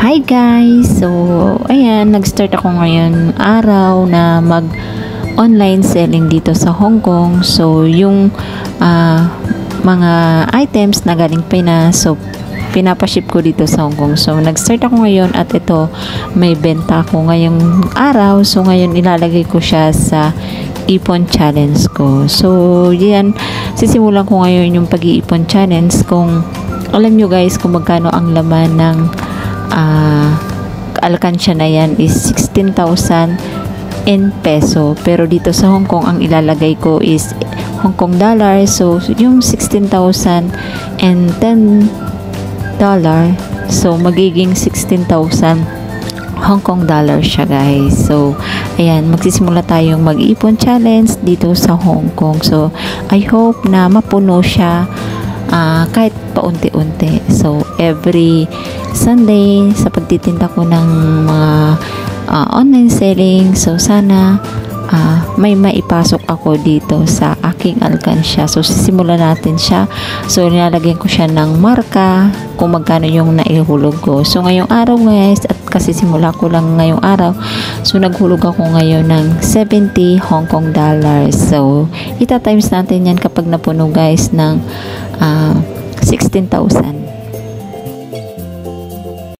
Hi guys! So, ayan, nag-start ako ngayon araw na online selling dito sa Hong Kong. So, yung mga items na galing Pinas, so pinapaship ko dito sa Hong Kong. So, nag-start ako ngayon at ito, may benta ako ngayong araw. So, ngayon ilalagay ko siya sa ipon challenge ko. So, yan, sisimulan ko ngayon yung pag-iipon challenge. Kung alam nyo guys kung magkano ang laman ng alkansya na yan is 16,000 in peso. Pero dito sa Hong Kong, ang ilalagay ko is Hong Kong dollar. So, yung 16,000 and $10. So, magiging 16,000 Hong Kong dollar siya guys. So, ayan, magsisimula tayong mag-ipon challenge dito sa Hong Kong. So, I hope na mapuno siya kahit paunti-unti. So, every Sunday, sa pagtitinda ko ng mga online selling, so sana may maipasok ako dito sa aking alkansya. So, sisimulan natin siya. So, nilalagyan ko siya ng marka kung magkano yung naihulog ko. So, ngayong araw guys, at kasi simula ko lang ngayong araw, so naghulog ako ngayon ng 70 Hong Kong dollars. So, ita-times natin yan kapag napuno guys ng 16,000.